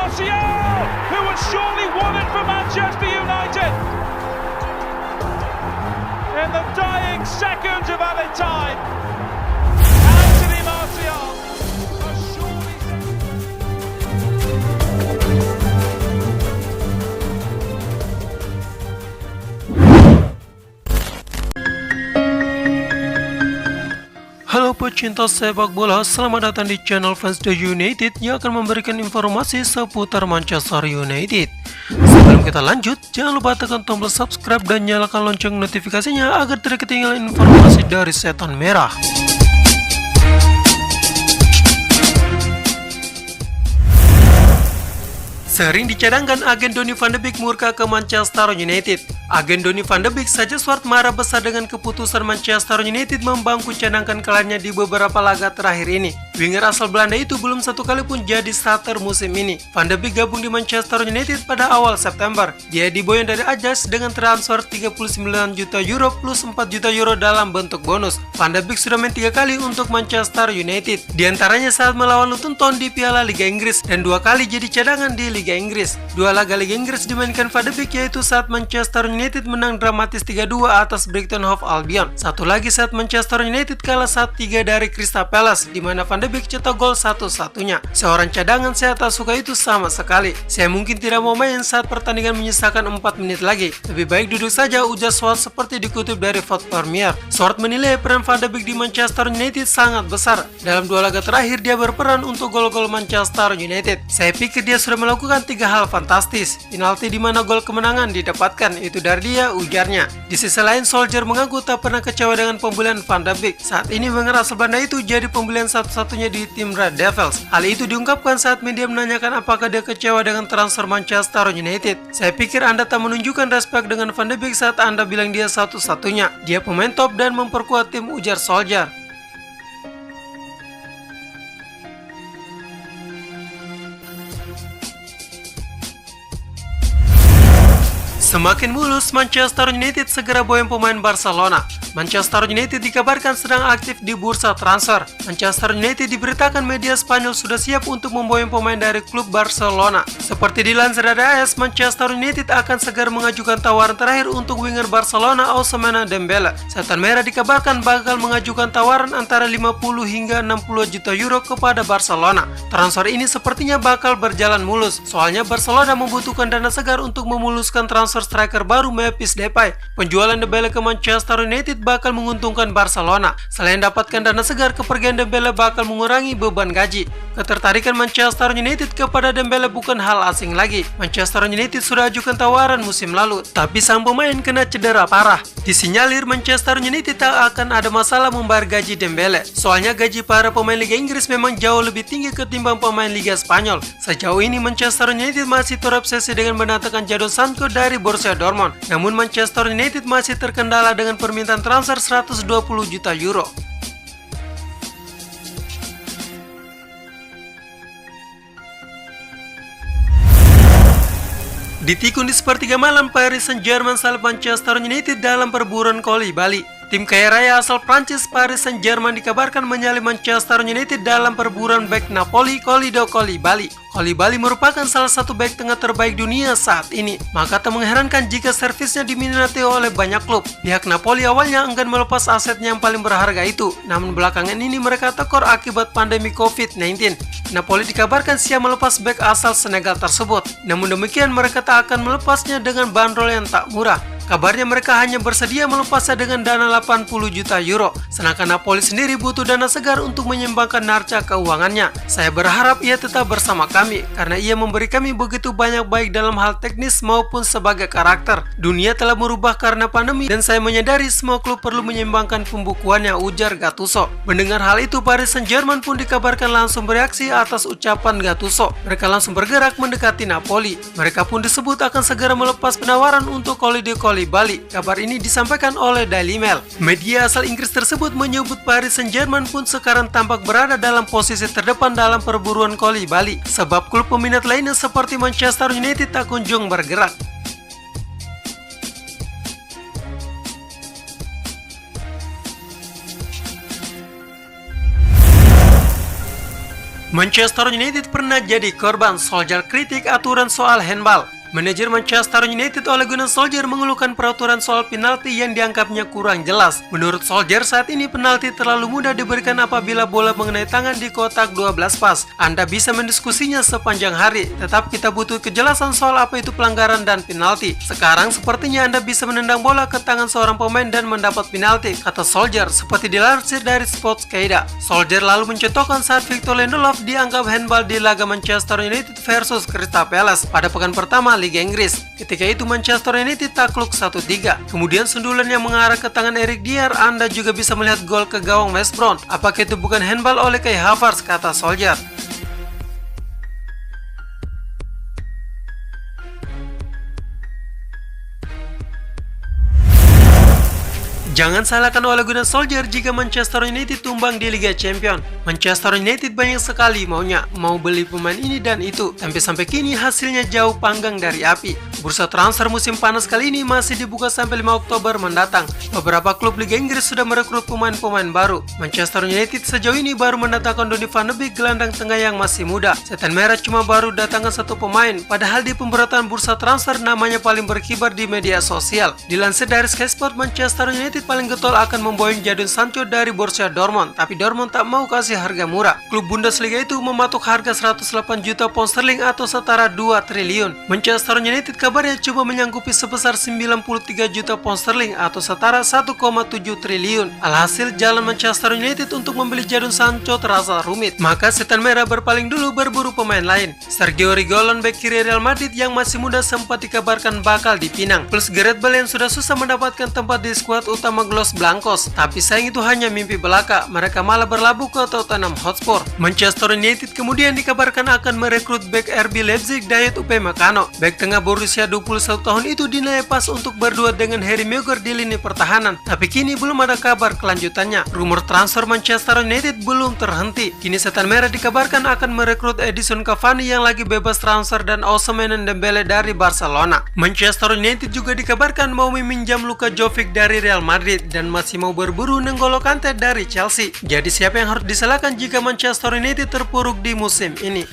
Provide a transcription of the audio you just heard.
Martial, who had surely won it for Manchester United. In the dying seconds of added time, Anthony Martial has surely... Halo pecinta sepak bola, selamat datang di channel Fans The United yang akan memberikan informasi seputar Manchester United. Sebelum kita lanjut, jangan lupa tekan tombol subscribe dan nyalakan lonceng notifikasinya agar tidak ketinggalan informasi dari Setan Merah. Sering dicadangkan agen Donny van de Beek murka ke Manchester United. Agen Donny van de Beek saja Swart marah besar dengan keputusan Manchester United membangku cadangkan kliennya di beberapa laga terakhir ini. Winger asal Belanda itu belum satu kali pun jadi starter musim ini. Van de Beek gabung di Manchester United pada awal September. Dia diboyong dari Ajax dengan transfer 39 juta euro plus 4 juta euro dalam bentuk bonus. Van de Beek sudah main 3 kali untuk Manchester United. Di antaranya saat melawan Luton Town di Piala Liga Inggris dan 2 kali jadi cadangan di Liga Inggris. 2 laga Liga Inggris dimainkan Van de Beek yaitu saat Manchester United menang dramatis 3-2 atas Brighton Hove Albion. Satu lagi saat Manchester United kalah 1-3 dari Crystal Palace di mana Van de Beek cetak gol satu-satunya. Seorang cadangan saya tak suka itu sama sekali. Saya mungkin tidak mau main saat pertandingan menyisakan 4 menit lagi. Lebih baik duduk saja, ujar Swart seperti dikutip dari Foot Premier. Swart menilai peran Van de Beek di Manchester United sangat besar. Dalam 2 laga terakhir dia berperan untuk gol-gol Manchester United. Saya pikir dia sudah melakukan 3 hal fantastis. Penalti di mana gol kemenangan didapatkan itu dari dia, ujarnya. Di sisi lain, Solskjaer mengaku tak pernah kecewa dengan pembelian Van de Beek. Saat ini winger asal Belanda itu jadi pembelian satu-satunya di tim Red Devils. Hal itu diungkapkan saat media menanyakan apakah dia kecewa dengan transfer Manchester United. Saya pikir Anda tak menunjukkan respect dengan Van de Beek saat Anda bilang dia satu-satunya. Dia pemain top dan memperkuat tim, ujar Solskjaer. Semakin mulus, Manchester United segera boyong pemain Barcelona. Manchester United dikabarkan sedang aktif di bursa transfer. Manchester United diberitakan media Spanyol sudah siap untuk memboyong pemain dari klub Barcelona. Seperti dilansir dari AS, Manchester United akan segera mengajukan tawaran terakhir untuk winger Barcelona Ousmane Dembele. Setan Merah dikabarkan bakal mengajukan tawaran antara 50 hingga 60 juta euro kepada Barcelona. Transfer ini sepertinya bakal berjalan mulus, soalnya Barcelona membutuhkan dana segar untuk memuluskan transfer striker baru Memphis Depay. Penjualan Dembele ke Manchester United bakal menguntungkan Barcelona. Selain dapatkan dana segar, kepergian Dembele bakal mengurangi beban gaji. Ketertarikan Manchester United kepada Dembele bukan hal asing lagi. Manchester United sudah ajukan tawaran musim lalu, tapi sang pemain kena cedera parah. Disinyalir Manchester United tak akan ada masalah membayar gaji Dembele. Soalnya gaji para pemain Liga Inggris memang jauh lebih tinggi ketimbang pemain Liga Spanyol. Sejauh ini Manchester United masih terobsesi dengan mendatangkan Jadon Sancho dari Borussia Dortmund. Namun Manchester United masih terkendala dengan permintaan transfer 120 juta euro. Ditikung di sepertiga malam, Paris Saint-Germain salib Manchester United dalam perburuan Koulibaly. Tim kaya raya asal Prancis Paris Saint-Germain dikabarkan menyalip Manchester United dalam perburuan bek Napoli Kalidou Koulibaly. Koulibaly merupakan salah satu bek tengah terbaik dunia saat ini, maka tak mengherankan jika servisnya diminati oleh banyak klub. Pihak Napoli awalnya enggan melepas asetnya yang paling berharga itu, namun belakangan ini mereka tekor akibat pandemi COVID-19. Napoli dikabarkan siap melepas bek asal Senegal tersebut, namun demikian mereka tak akan melepasnya dengan bandrol yang tak murah. Kabarnya mereka hanya bersedia melepasnya dengan dana 80 juta euro. Sedangkan Napoli sendiri butuh dana segar untuk menyeimbangkan neraca keuangannya. Saya berharap ia tetap bersama kami, karena ia memberi kami begitu banyak baik dalam hal teknis maupun sebagai karakter. Dunia telah merubah karena pandemi dan saya menyadari semua klub perlu menyeimbangkan pembukuannya, ujar Gattuso. Mendengar hal itu, Paris Saint-Germain pun dikabarkan langsung bereaksi atas ucapan Gattuso. Mereka langsung bergerak mendekati Napoli. Mereka pun disebut akan segera melepas penawaran untuk Kalidou Koulibaly. Kabar ini disampaikan oleh Daily Mail. Media asal Inggris tersebut menyebut Paris Saint-Germain pun sekarang tampak berada dalam posisi terdepan dalam perburuan Koulibaly, sebab klub peminat lainnya seperti Manchester United tak kunjung bergerak. Manchester United pernah jadi korban Solskjaer kritik aturan soal handball. Manajer Manchester United Ole Gunnar Solskjaer mengeluhkan peraturan soal penalti yang dianggapnya kurang jelas. Menurut Solskjaer, saat ini penalti terlalu mudah diberikan apabila bola mengenai tangan di kotak 12 pas. Anda bisa mendiskusinya sepanjang hari, tetap kita butuh kejelasan soal apa itu pelanggaran dan penalti. Sekarang sepertinya Anda bisa menendang bola ke tangan seorang pemain dan mendapat penalti, kata Solskjaer, seperti dilansir dari Sportskaida. Solskjaer lalu mencontohkan saat Victor Lindelof dianggap handball di laga Manchester United versus Crystal Palace pada pekan pertama Liga Inggris. Ketika itu Manchester United takluk 1-3. Kemudian sundulan yang mengarah ke tangan Eric Dier, Anda juga bisa melihat gol ke gawang West Brom. Apakah itu bukan handball oleh Kai Havertz, kata Solskjaer. Jangan salahkan Ole Gunnar Solskjaer jika Manchester United tumbang di Liga Champions. Manchester United banyak sekali maunya, mau beli pemain ini dan itu. Sampai kini hasilnya jauh panggang dari api. Bursa transfer musim panas kali ini masih dibuka sampai 5 Oktober mendatang. Beberapa klub Liga Inggris sudah merekrut pemain-pemain baru. Manchester United sejauh ini baru mendatangkan Donny van de Beek, gelandang tengah yang masih muda. Setan Merah cuma baru datangkan satu pemain, padahal di pemberotan bursa transfer namanya paling berkibar di media sosial. Dilansir dari Sky Sport, Manchester United paling getol akan memboyong Jadon Sancho dari Borussia Dortmund, tapi Dortmund tak mau kasih harga murah. Klub Bundesliga itu mematok harga 108 juta pound sterling atau setara 2 triliun. Manchester United kabarnya coba menyanggupi sebesar 93 juta pound sterling atau setara 1,7 triliun. Alhasil jalan Manchester United untuk membeli Jadon Sancho terasa rumit. Maka Setan Merah berpaling dulu berburu pemain lain. Sergio Reguilon, bek kiri Real Madrid yang masih muda, sempat dikabarkan bakal dipinang. Plus Gareth Bale yang sudah susah mendapatkan tempat di skuad utama Los Blancos, tapi sayang itu hanya mimpi belaka. Mereka malah berlabuh ke Tottenham Hotspur. Manchester United kemudian dikabarkan akan merekrut bek RB Leipzig Dayot Upamecano. Bek tengah berusia 21 tahun itu dinilai pas untuk berdua dengan Harry Maguire di lini pertahanan, tapi kini belum ada kabar kelanjutannya. Rumor transfer Manchester United belum terhenti. Kini Setan Merah dikabarkan akan merekrut Edison Cavani yang lagi bebas transfer dan Ousmane Dembele dari Barcelona. Manchester United juga dikabarkan mau meminjam Luka Jovic dari Real Madrid dan masih mau berburu N'Golo Kante dari Chelsea. Jadi siapa yang harus disalahkan jika Manchester United terpuruk di musim ini?